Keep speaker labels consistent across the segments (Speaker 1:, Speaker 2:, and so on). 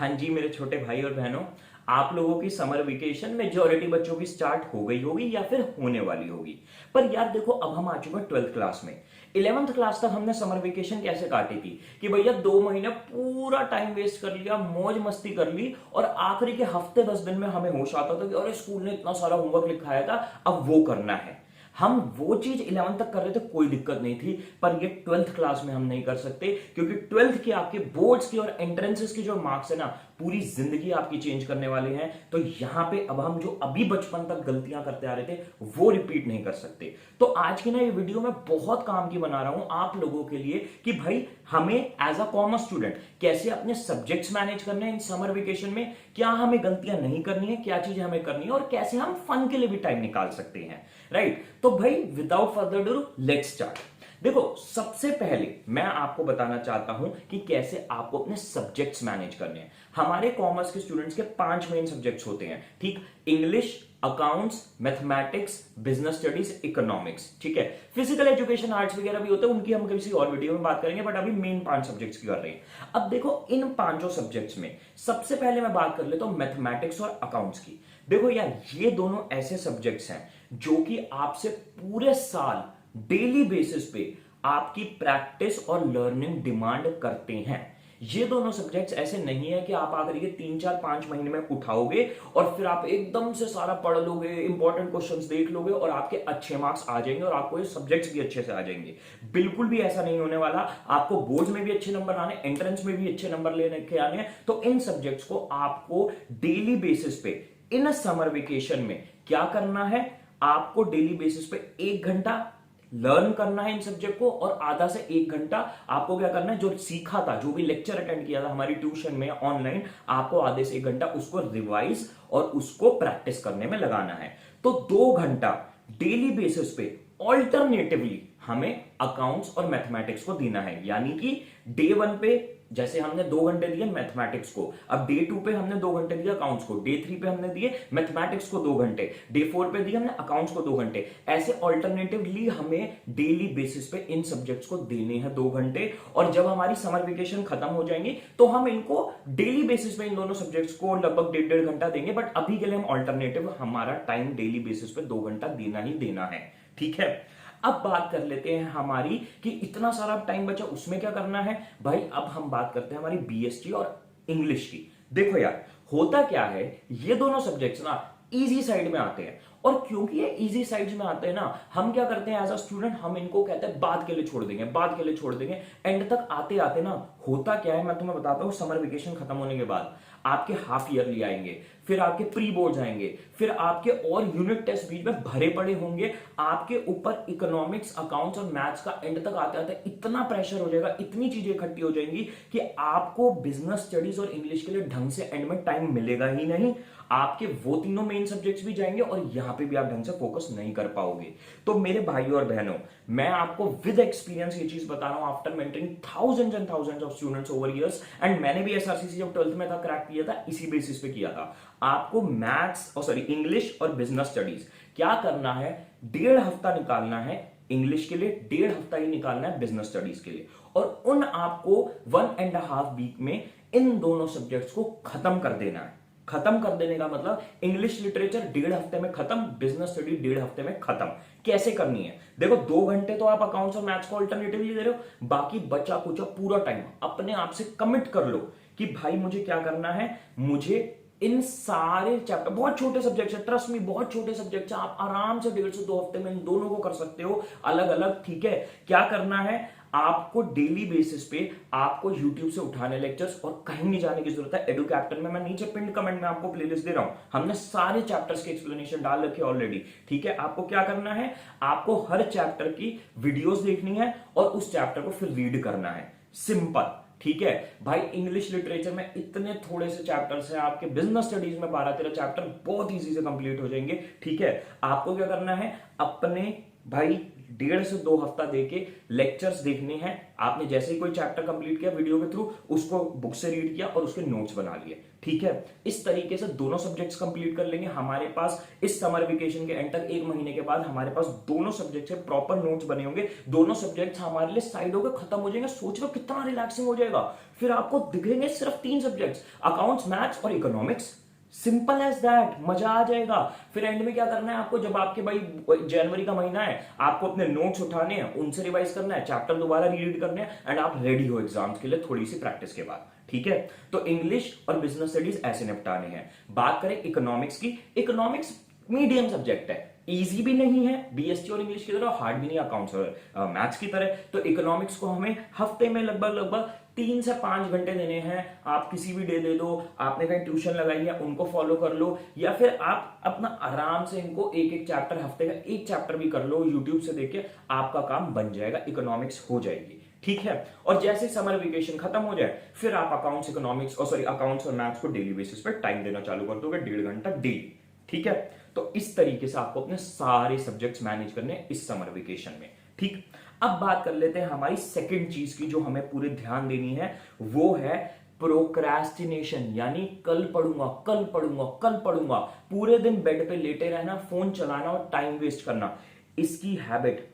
Speaker 1: हाँ जी मेरे छोटे भाई और बहनों, आप लोगों की समर वेकेशन मेजॉरिटी बच्चों की स्टार्ट हो गई होगी या फिर होने वाली होगी। पर यार देखो, अब हम आ चुके हैं 12th क्लास में। 11th क्लास तक हमने समर वेकेशन कैसे काटी थी कि भैया 2 महीने पूरा टाइम वेस्ट कर लिया, मौज मस्ती कर ली, और आखिरी के हफ्ते 10 दिन में हमें होश आता था कि अरे स्कूल ने इतना सारा होमवर्क लिखाया था, अब वो करना है। हम वो चीज 11th तक कर रहे थे, कोई दिक्कत नहीं थी। पर ये 12th क्लास में हम नहीं कर सकते, क्योंकि 12th के आपके बोर्ड्स के और एंट्रेंसेस के जो मार्क्स है ना, पूरी जिंदगी आपकी चेंज करने वाले हैं। तो यहां पे अब हम जो अभी बचपन तक गलतियां करते आ रहे थे, वो रिपीट नहीं कर सकते। तो आज की ना ये वीडियो मैं बहुत काम की बना रहा हूं आप लोगों के लिए कि भाई हमें एज अ कॉमर्स स्टूडेंट कैसे अपने सब्जेक्ट्स मैनेज करने हैं इन समर वेकेशन में, क्या हमें गलतियां नहीं करनी है, क्या चीजें हमें करनी है, और कैसे हम फन के लिए भी टाइम निकाल सकते हैं। राइट, तो भाई without further do let's start. देखो, सबसे पहले मैं आपको बताना चाहता हूं कि कैसे आपको अपने सब्जेक्ट्स मैनेज करने हैं। हमारे कॉमर्स के स्टूडेंट्स के 5 मेन सब्जेक्ट्स होते हैं, ठीक। English, accounts, mathematics, business studies, economics, ठीक है। फिजिकल एजुकेशन, आर्ट्स वगैरह भी होते हैं, उनकी हम किसी और वीडियो में बात करेंगे, बट अभी मेन 5 सब्जेक्ट्स की कर रहे हैं। अब देखो, इन 5 सब्जेक्ट्स में सबसे पहले मैं बात कर लेता हूं मैथमेटिक्स और अकाउंट्स की। देखो यार, ये दोनों ऐसे सब्जेक्ट्स हैं जो कि आपसे पूरे साल डेली बेसिस पे आपकी प्रैक्टिस और लर्निंग डिमांड करते हैं। ये दोनों सब्जेक्ट्स ऐसे नहीं है कि आप आकर के 3 4 5 महीने में उठाओगे और फिर आप एकदम से सारा पढ़ लोगे, इंपॉर्टेंट क्वेश्चंस देख लोगे और आपके अच्छे मार्क्स आ जाएंगे और आपको ये सब्जेक्ट्स भी अच्छे से आ जाएंगे। बिल्कुल भी ऐसा नहीं होने वाला। आपको बोर्ड्स में भी अच्छे नंबर आने, एंट्रेंस में भी अच्छे नंबर लेने के आने हैं। तो इन सब्जेक्ट्स को आपको डेली बेसिस पे इन समर वेकेशन में क्या करना है, आपको डेली बेसिस पे 1 घंटा लर्न करना है इन सब्जेक्ट को, और आधा से 1 घंटा आपको क्या करना है, जो सीखा था, जो भी लेक्चर अटेंड किया था हमारी ट्यूशन में ऑनलाइन, आपको आधे से 1 घंटा उसको रिवाइज और उसको प्रैक्टिस करने में लगाना है। तो 2 घंटा डेली बेसिस पे ऑल्टरनेटिवली हमें अकाउंट्स और मैथमेटिक्स को देना है। यानी कि डे 1 पे जैसे हमने 2 घंटे दिए मैथमेटिक्स को, अब डे 2 पे हमने 2 घंटे दिए अकाउंट्स को, डे 3 पे हमने दिए मैथमेटिक्स को 2 घंटे, डे 4 पे दिए हमने अकाउंट्स को 2 घंटे। ऐसे ऑल्टरनेटिवली हमें डेली बेसिस पे इन सब्जेक्ट्स को देने हैं 2 घंटे। और जब हमारी समर वेकेशन खत्म हो जाएंगी तो हम इनको डेली बेसिस पे इन दोनों सब्जेक्ट्स को लगभग 1.5 घंटा देंगे। बट अभी के लिए हम ऑल्टरनेटिव, हमारा टाइम डेली बेसिस पे 2 घंटा देना ही देना है, ठीक है। अब बात कर लेते हैं हमारी कि इतना सारा टाइम बचा, उसमें क्या करना है भाई। अब हम बात करते हैं हमारी बीएसटी और इंग्लिश की। देखो यार, होता क्या है, ये दोनों सब्जेक्ट्स ना इजी साइड में आते हैं, और क्योंकि ये इजी साइड्स में आते हैं ना, हम क्या करते हैं एज अ स्टूडेंट, हम इनको कहते हैं बाद के लिए छोड़ देंगे, बाद के लिए छोड़ देंगे। एंड तक आते आते ना होता क्या है, मैं तुम्हें बताता हूं। समर वेकेशन खत्म होने के बाद आपके हाफ ईयरली आएंगे, फिर आपके प्री बोर्ड्स आएंगे, फिर आपके और यूनिट टेस्ट बीच में भरे पड़े होंगे। आपके ऊपर इकोनॉमिक्स, अकाउंट्स और मैथ्स का एंड तक आते आते इतना प्रेशर हो जाएगा, इतनी चीजें इकट्ठी हो जाएंगी कि आपको बिजनेस स्टडीज और इंग्लिश के लिए ढंग से एंड में टाइम मिलेगा ही नहीं। आपके वो तीनों मेन सब्जेक्ट्स भी जाएंगे और यहां पे भी आप ढंग से फोकस नहीं कर पाओगे। तो मेरे भाइयों और बहनों, मैं आपको विद एक्सपीरियंस ये चीज बता रहा हूं, after mentoring thousands and thousands of students over years. And मैंने भी एसआरसीसी जब 12th में था क्रैक किया था, इसी बेसिस पे किया था। आपको मैथ्स और सॉरी इंग्लिश और बिजनेस स्टडीज क्या करना है, 1.5 हफ्ता निकालना है इंग्लिश के लिए, 1.5 हफ्ता ही निकालना है बिजनेस स्टडीज के लिए। और उन आपको 1.5 वीक में इन दोनों सब्जेक्ट्स को खत्म कर देना है। खत्म कर देने का मतलब इंग्लिश लिटरेचर 1.5 हफ्ते में खत्म, बिजनेस स्टडी 1.5 हफ्ते में खत्म। कैसे करनी है, देखो 2 घंटे तो आप अकाउंट्स और मैथ्स को अल्टरनेटिवली दे रहे हो, बाकी बचा कुचा पूरा टाइम अपने आप से कमिट कर लो कि भाई मुझे क्या करना है, मुझे इन सारे चैप्टर, बहुत छोटे सब्जेक्ट्स है, ट्रस्ट में बहुत छोटे सब्जेक्ट्स हैं, आप आराम से 1.5 से 2 हफ्ते में इन दोनों को कर सकते हो अलग अलग, ठीक है। क्या करना है, आपको डेली बेसिस पे आपको YouTube से उठाने लेक्चर्स, और कहीं नहीं जाने की जरूरत है। एडू कैप्टन में मैं नीचे पिन कमेंट में आपको प्लेलिस्ट दे रहा हूं, हमने सारे चैप्टर्स के एक्सप्लेनेशन डाल रखे ऑलरेडी, ठीक है। आपको क्या करना है, आपको हर चैप्टर की वीडियोस देखनी है और उस चैप्टर को फिर रीड करना है, सिंपल, ठीक है भाई। इंग्लिश लिटरेचर में इतने थोड़े से चैप्टर्स हैं, आपके बिजनेस स्टडीज में 12-13 चैप्टर बहुत इजी से कंप्लीट हो जाएंगे, ठीक है। आपको क्या करना है, अपने भाई 1.5 से 2 हफ्ता देके लेक्चर्स देखने हैं। आपने जैसे ही कोई चैप्टर कंप्लीट किया वीडियो के थ्रू, उसको बुक से रीड किया और उसके नोट्स बना लिए, ठीक है। इस तरीके से दोनों सब्जेक्ट्स कंप्लीट कर लेंगे। हमारे पास इस समर वेकेशन के एंड तक 1 महीने के बाद हमारे पास दोनों सब्जेक्ट से प्रॉपर नोट्स बने होंगे, दोनों सब्जेक्ट्स हमारे लिए साइड होकर खत्म हो जाएंगे। सोच लो कितना रिलैक्सिंग हो जाएगा। फिर आपको दिखेंगे सिर्फ 3 सब्जेक्ट्स, अकाउंट्स, मैथ्स और इकोनॉमिक्स। सिंपल एज दैट, मजा आ जाएगा। फिर एंड में क्या करना है आपको, जब आपके भाई जनवरी का महीना है, आपको अपने नोट्स उठाने हैं, उनसे रिवाइज करना है, चैप्टर दोबारा रीड करने हैं, एंड आप रेडी हो एग्जाम्स के लिए थोड़ी सी प्रैक्टिस के बाद, ठीक है। तो इंग्लिश और बिजनेस स्टडीज ऐसे निपटाने हैं। बात करें इकोनॉमिक्स की, इकोनॉमिक्स मीडियम सब्जेक्ट है, इजी भी नहीं है बीएसटी और इंग्लिश की तरह, हार्ड भी नहीं अकाउंट्स और मैथ्स की तरह। तो इकोनॉमिक्स को हमें हफ्ते में लगभग 3 से 5 घंटे देने हैं। आप किसी भी डे दे दो, आपने कहीं ट्यूशन लगाई है उनको फॉलो कर लो, या फिर आप अपना आराम से इनको एक एक चैप्टर, हफ्ते का एक चैप्टर भी कर लो यूट्यूब से देख के, आपका काम बन जाएगा, इकोनॉमिक्स हो जाएगी, ठीक है। और जैसे समर वेकेशन खत्म हो जाए, फिर आप अकाउंट्स, इकोनॉमिक्स और अकाउंट्स और मैथ्स को डेली बेसिस पर टाइम देना चालू कर दोगे, 1.5 घंटा डेली, ठीक है। तो इस तरीके से आपको अपने सारे सब्जेक्ट्स मैनेज करने हैं इस समर वेकेशन में, ठीक। अब बात कर लेते हैं हमारी सेकंड चीज की जो हमें पूरे ध्यान देनी है, वो है प्रोक्रेस्टिनेशन, यानी कल पढ़ूंगा, कल पढ़ूंगा, कल पढ़ूंगा। पूरे दिन बेड पे लेटे रहना, फोन चलाना और टाइम वेस्ट करना। इसकी हैबिट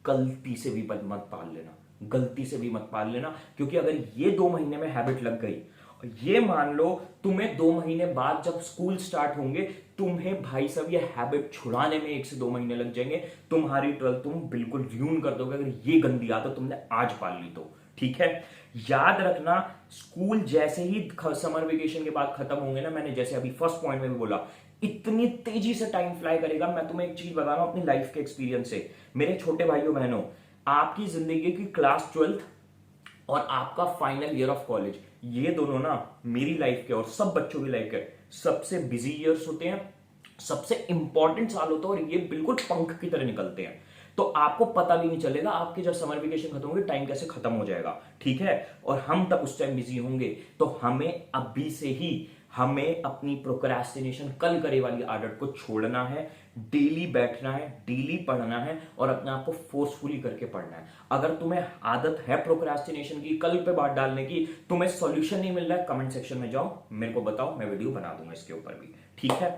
Speaker 1: गलती से भी मत पाल लेना, गलती से भी मत पाल लेना, क्योंकि अगर ये 2 महीने में हैबिट लग गई, ये मान लो तुम्हें 2 महीने बाद जब स्कूल स्टार्ट होंगे, तुम्हें भाई साहब ये हैबिट छुड़ाने में 1 से 2 महीने लग जाएंगे। तुम्हारी 12th तुम बिल्कुल र्यून कर दोगे अगर ये गंदी आदत तुमने आज पाल ली तो, ठीक है। याद रखना, स्कूल जैसे ही समर वेकेशन के बाद खत्म होंगे ना, मैंने जैसे अभी फर्स्ट पॉइंट में भी बोला, इतनी तेजी से टाइम फ्लाई करेगा। मैं तुम्हें एक चीज बता रहा हूं अपनी लाइफ के एक्सपीरियंस से। मेरे छोटे भाइयों बहनों, आपकी जिंदगी की क्लास 12th और आपका फाइनल ईयर ऑफ कॉलेज, ये दोनों ना मेरी लाइफ के और सब बच्चों की लाइफ के सबसे बिजी ईयर्स होते हैं, सबसे इंपॉर्टेंट साल होता है, और ये बिल्कुल पंख की तरह निकलते हैं। तो आपको पता भी नहीं चलेगा आपके जब समर वेकेशन खत्म होंगे टाइम कैसे खत्म हो जाएगा, ठीक है। और हम तब उस टाइम बिजी होंगे। तो हमें अभी से ही हमें अपनी प्रोक्रेस्टिनेशन, कल करे वाली आदत को छोड़ना है। डेली बैठना है, डेली पढ़ना है और अपने आप को फोर्सफुली करके पढ़ना है। अगर तुम्हें आदत है प्रोक्रेस्टिनेशन की, कल पे बात डालने की, तुम्हें सॉल्यूशन नहीं मिल रहा है, कमेंट सेक्शन में जाओ, मेरे को बताओ, मैं वीडियो बना दूंगा इसके ऊपर भी, ठीक है।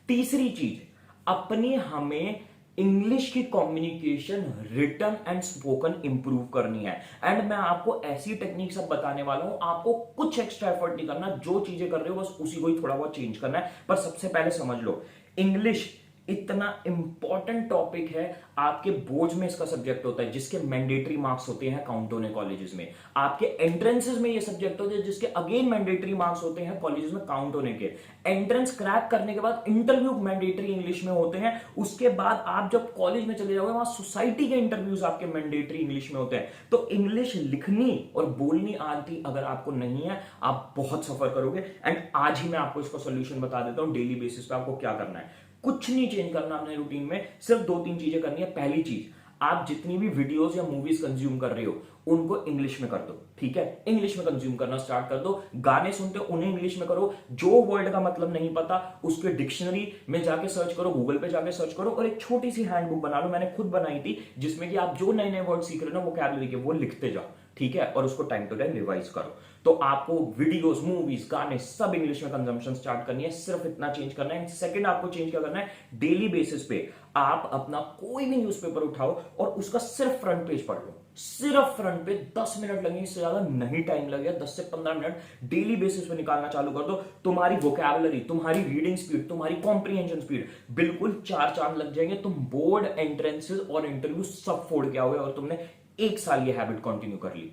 Speaker 1: तीसरी चीज, अपनी हमें इंग्लिश की communication written and spoken improve करनी है। एंड मैं आपको ऐसी टेक्निक सब बताने वाला हूं, आपको कुछ एक्स्ट्रा एफर्ट नहीं करना, जो चीजें कर रहे हो बस उसी को ही थोड़ा बहुत चेंज करना है। पर सबसे पहले समझ लो, इंग्लिश इतना इंपॉर्टेंट टॉपिक है, आपके बोर्ड में इसका सब्जेक्ट होता है जिसके मैंडेटरी मार्क्स होते हैं काउंट होने कॉलेजेस में, आपके एंट्रेंसेस में ये सब्जेक्ट होते हैं जिसके अगेन मैंडेटरी मार्क्स होते हैं कॉलेजेस में काउंट होने के। एंट्रेंस क्रैक करने के बाद इंटरव्यू मैंडेटरी इंग्लिश में होते हैं, उसके बाद आप जब कॉलेज में चले जाओगे वहां सोसाइटी के इंटरव्यूज आपके मैंडेटरी इंग्लिश में होते हैं। तो इंग्लिश लिखनी और बोलनी आती अगर आपको नहीं है, आप बहुत सफर करोगे। एंड आज ही मैं आपको इसका सोल्यूशन बता देता हूं, डेली बेसिस पे आपको क्या करना है। कुछ नहीं चेंज करना अपने रूटीन में, सिर्फ 2-3 चीजें करनी है। पहली चीज, आप जितनी भी वीडियोस या मूवीज कंज्यूम कर रहे हो उनको इंग्लिश में कर दो, ठीक है। इंग्लिश में कंज्यूम करना स्टार्ट कर दो। गाने सुनते हो उन्हें इंग्लिश में करो। जो वर्ड का मतलब नहीं पता उसके डिक्शनरी में जाके सर्च करो, गूगल पे जाके सर्च करो, और एक छोटी सी हैंडबुक बना लो। मैंने खुद बनाई थी, जिसमें कि आप जो नए नए वर्ड सीख रहे हो ना वोकैबुलरी के, वो लिखते जाओ, ठीक है, और उसको टाइम टू टाइम रिवाइज करो। तो आपको वीडियोस, मूवीज, गाने सब इंग्लिश में कंजम्पशन स्टार्ट करनी है। सिर्फ इतना चेंज करना है। सेकंड, आपको चेंज क्या करना है, डेली बेसिस पे आप अपना कोई भी न्यूज़पेपर उठाओ और उसका सिर्फ फ्रंट पेज पढ़ लो। सिर्फ फ्रंट पे 10 मिनट लगेंगे, इससे ज्यादा नहीं टाइम लगेगा। 10 से 15 मिनट डेली बेसिस पे निकालना चालू कर दो। तुम्हारी वोकैबुलरी, तुम्हारी रीडिंग स्पीड, तुम्हारी कॉम्प्रिहेंशन स्पीड बिल्कुल 4 चांद लग जाएंगे। तुम बोर्ड, एंट्रेंसेस और इंटरव्यू सब फोड़ के आओगे और तुमने 1 साल ये हैबिट कंटिन्यू कर ली,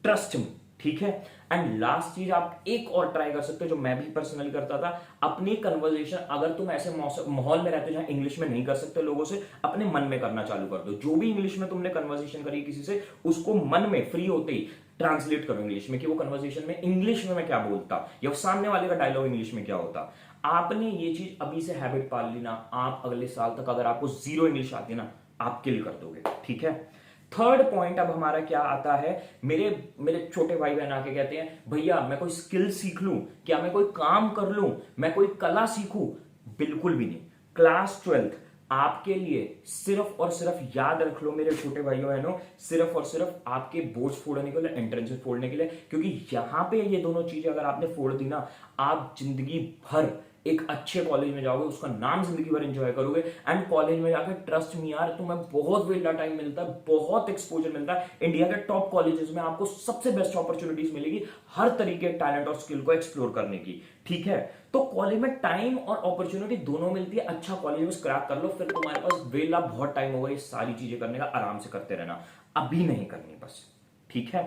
Speaker 1: ट्रस्ट मी, ठीक है। एंड लास्ट चीज आप एक और ट्राई कर सकते हो, जो मैं भी पर्सनली करता था, अपनी कन्वर्सेशन, अगर तुम ऐसे माहौल में रहते हो जहां इंग्लिश में नहीं कर सकते लोगों से, अपने मन में करना चालू कर दो। जो भी इंग्लिश में तुमने कन्वर्सेशन करी किसी से, उसको मन में फ्री होते ही ट्रांसलेट करो इंग्लिश में, कि वो कन्वर्सेशन में इंग्लिश में मैं क्या बोलता या सामने वाले का डायलॉग इंग्लिश में क्या होता। आपने ये चीज अभी से हैबिट पाल ली ना, आप अगले साल तक अगर आपको 0 इंग्लिश आती है ना, आप किल कर दोगे, ठीक है। थर्ड पॉइंट अब हमारा क्या आता है, मेरे छोटे भाई बहन आके कहते हैं, भैया मैं कोई स्किल सीख लूं क्या, मैं कोई काम कर लूं, मैं कोई कला सीखूं? बिल्कुल भी नहीं। क्लास 12th आपके लिए सिर्फ और सिर्फ याद रख लो मेरे छोटे भाइयों बहनों, सिर्फ और सिर्फ आपके बोर्ड्स फोड़ने के लिए, एंट्रेंसेस फोड़ने के लिए, क्योंकि यहां पे ये दोनों चीजें अगर आपने फोड़ दी ना, आप जिंदगी भर एक अच्छे कॉलेज में जाओगे, उसका नाम जिंदगी भर एंजॉय करोगे। एंड कॉलेज में जाकर ट्रस्ट मी यार, तुम्हें बहुत वेला टाइम मिलता है, बहुत एक्सपोजर मिलता है। इंडिया के टॉप कॉलेजेस में आपको सबसे बेस्ट अपॉर्चुनिटीज मिलेगी हर तरीके के टैलेंट और स्किल को एक्सप्लोर करने की, ठीक है। तो कॉलेज में टाइम और अपॉर्चुनिटी दोनों मिलती है। अच्छा कॉलेज में क्रैक कर लो, फिर तुम्हारे पास वेला बहुत टाइम होगा ये सारी चीजें करने का, आराम से करते रहना, अभी नहीं करनी बस, ठीक है।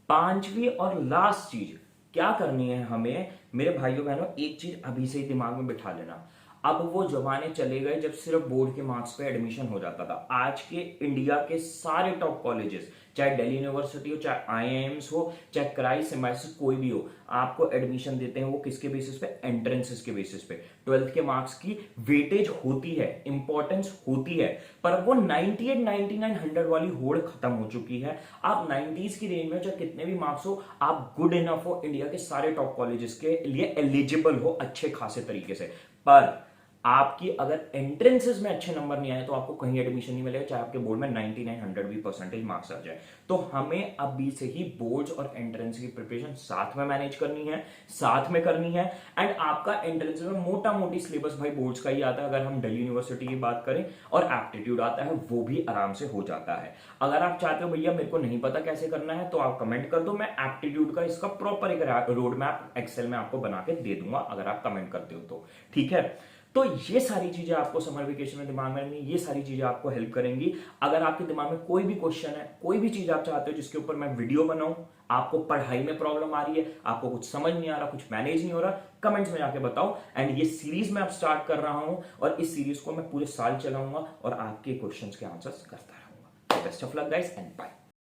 Speaker 1: पांचवी और लास्ट चीज क्या करनी है हमें मेरे भाइयों बहनों, एक चीज अभी से ही दिमाग में बिठा लेना। अब वो जमाने चले गए जब सिर्फ बोर्ड के मार्क्स पे एडमिशन हो जाता था। आज के इंडिया के सारे टॉप कॉलेजेस, चाहे दिल्ली यूनिवर्सिटी हो, चाहे आईआईएम्स हो, चाहे क्राइस्ट सिम्बायोसिस, कोई भी हो, आपको एडमिशन देते हैं वो किसके बेसिस पे? एंट्रेंसेस के बेसिस पे। 12th के मार्क्स की वेटेज होती है, इंपॉर्टेंस होती है, पर वो 98, 99, 100 वाली होड़ खत्म हो चुकी है। आप 90s की रेंज में चाहे कितने भी मार्क्स हो, आप गुड इनफ हो इंडिया के सारे टॉप कॉलेजेस के लिए एलिजिबल हो अच्छे खासे तरीके से। पर आपकी अगर एंट्रेंसेस में अच्छे नंबर नहीं आए तो आपको कहीं एडमिशन नहीं मिलेगा, चाहे आपके बोर्ड में 99, 100 भी परसेंटेज मार्क्स आ जाए। तो हमें अभी से ही बोर्ड्स और एंट्रेंस की प्रिपरेशन साथ में मैनेज करनी है, साथ में करनी है। एंड आपका एंट्रेंस में मोटा मोटी सिलेबस भाई बोर्ड्स का ही आता है, अगर हम दिल्ली यूनिवर्सिटी की बात करें, और एप्टीट्यूड आता है, वो भी आराम से हो जाता है। अगर आप चाहते हो भैया मेरे को नहीं पता कैसे करना है, तो आप कमेंट कर दो, मैं एप्टीट्यूड का इसका प्रॉपर एक रोड मैप एक्सेल में आपको बना के दे दूंगा, अगर आप कमेंट करते हो तो, ठीक है। तो ये सारी चीजें आपको समर वेकेशन में दिमाग में रखनी, ये सारी चीजें आपको हेल्प करेंगी। अगर आपके दिमाग में कोई भी क्वेश्चन है, कोई भी चीज आप चाहते हो जिसके ऊपर मैं वीडियो बनाऊं, आपको पढ़ाई में प्रॉब्लम आ रही है, आपको कुछ समझ नहीं आ रहा, कुछ मैनेज नहीं हो रहा, कमेंट्स में जाके बताओ। एंड ये सीरीज मैं अब स्टार्ट कर रहा हूं, और इस सीरीज को मैं पूरे साल चलाऊंगा और आपके क्वेश्चंस के आंसर्स करता रहूंगा। Best of luck guys and bye.